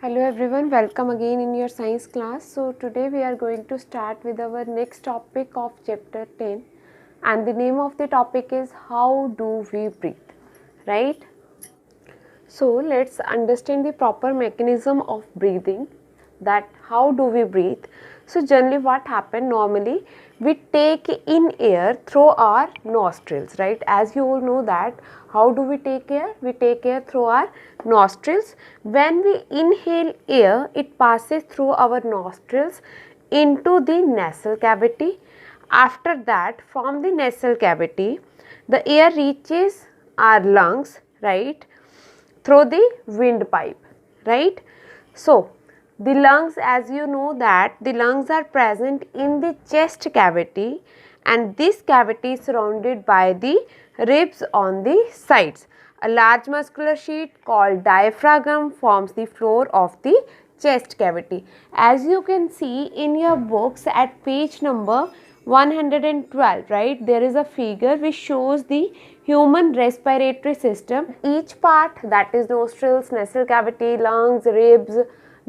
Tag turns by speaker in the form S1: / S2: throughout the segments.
S1: Hello everyone, welcome again in your science class. So today we are going to start with our next topic of chapter 10, and the name of the topic is how do we breathe, right? So let's understand the proper mechanism of breathing, that how do we breathe. So generally what happen, normally we take in air through our nostrils, right? As you all know that how do we take air? We take air through our nostrils. When we inhale air, it passes through our nostrils into the nasal cavity. After that, from the nasal cavity, the air reaches our lungs, right, through the windpipe, right? So the lungs, as you know that the lungs are present in the chest cavity, and this cavity is surrounded by the ribs on the sides. A large muscular sheet called diaphragm forms the floor of the chest cavity. As you can see in your books at page number 112, right, there is a figure which shows the human respiratory system. Each part, that is nostrils, nasal cavity, lungs, ribs,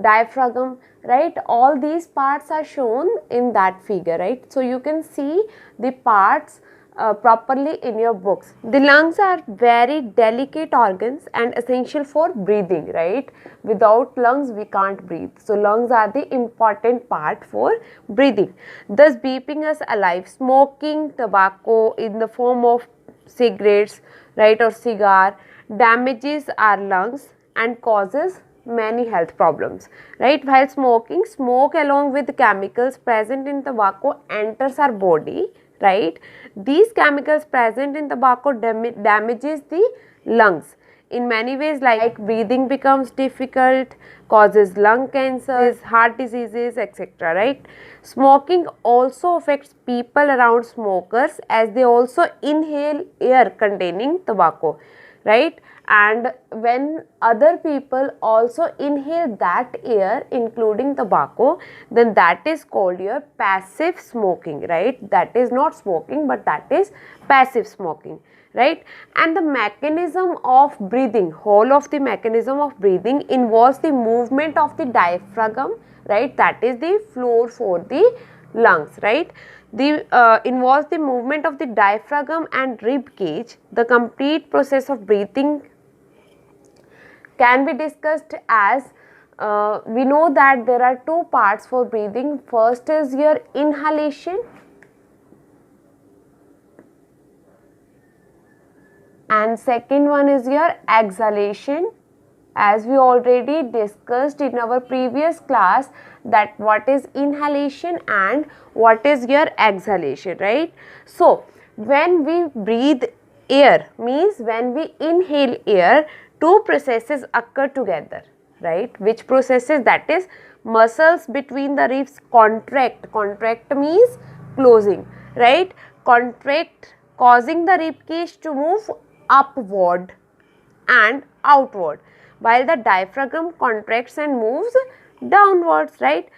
S1: diaphragm, right, all these parts are shown in that figure, right? So you can see the parts properly in your books. The lungs are very delicate organs and essential for breathing, right? Without lungs we can't breathe. So lungs are the important part for breathing, thus keeping us alive. Smoking tobacco in the form of cigarettes, right, or cigar damages our lungs and causes many health problems, right? While smoking, smoke along with chemicals present in tobacco enters our body, right? These chemicals present in tobacco damages the lungs in many ways, like breathing becomes difficult, causes lung cancers, heart diseases, etc., right? Smoking also affects people around smokers, as they also inhale air containing tobacco, right? And when other people also inhale that air including tobacco, then that is called your passive smoking, right? That is not smoking, but that is passive smoking, right? And the mechanism of breathing, whole of the mechanism of breathing involves the movement of the diaphragm, right? That is the floor for the lungs, right? The involves the movement of the diaphragm and rib cage. The complete process of breathing can be discussed as we know that there are two parts for breathing. First is your inhalation, and second one is your exhalation. As we already discussed in our previous class, that what is inhalation and what is your exhalation, right? So when we breathe air, means when we inhale air, two processes occur together, right? Which processes? That is, muscles between the ribs contract. Contract means closing, right? Contract, causing the rib cage to move upward and outward, while the diaphragm contracts and moves downwards, right?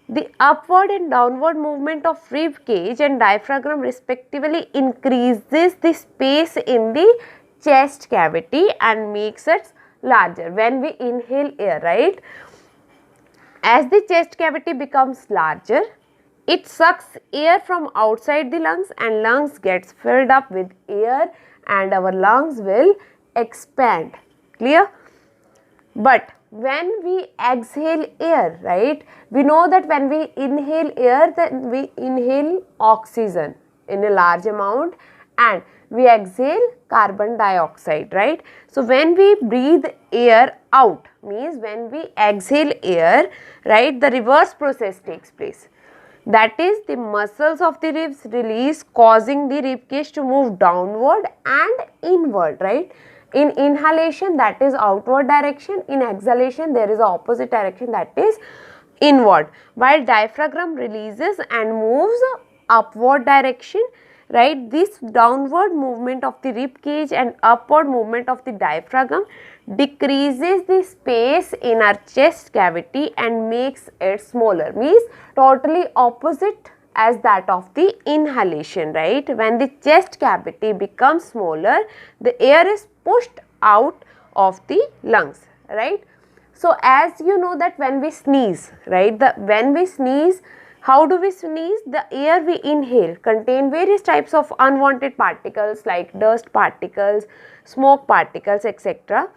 S1: The upward and downward movement of rib cage and diaphragm respectively increases the space in the chest cavity and makes it larger when we inhale air, right? As the chest cavity becomes larger, it sucks air from outside the lungs, and lungs gets filled up with air, and our lungs will expand. Clear? But when we exhale air, right, we know that when we inhale air, then we inhale oxygen in a large amount and we exhale carbon dioxide, right? So when we breathe air out, means when we exhale air, right, the reverse process takes place. That is, the muscles of the ribs release, causing the rib cage to move downward and inward, right? In inhalation, that is outward direction. In exhalation, there is a opposite direction, that is inward. While diaphragm releases and moves upward direction, right? This downward movement of the rib cage and upward movement of the diaphragm decreases the space in our chest cavity and makes it smaller, means totally opposite as that of the inhalation, right? When the chest cavity becomes smaller, the air is pushed out of the lungs, right? So as you know that when we sneeze, right, when we sneeze, how do we sneeze? The air we inhale contain various types of unwanted particles like dust particles, smoke particles, etc.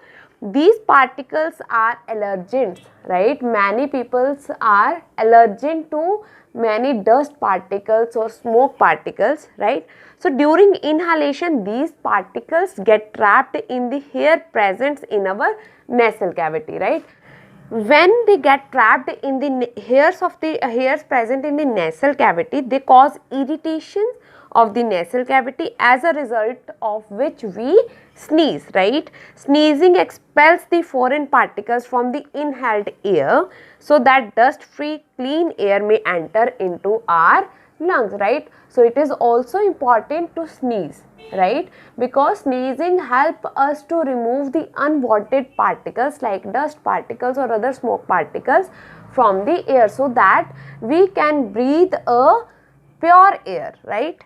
S1: These particles are allergens, right? Many people are allergic to many dust particles or smoke particles, right? So during inhalation, these particles get trapped in the hair present in our nasal cavity, right? When they get trapped in the hairs present in the nasal cavity, they cause irritation of the nasal cavity, as a result of which we sneeze, right? Sneezing expels the foreign particles from the inhaled air so that dust free clean air may enter into our lungs, right? So it is also important to sneeze, right, because sneezing help us to remove the unwanted particles like dust particles or other smoke particles from the air, so that we can breathe a pure air, right?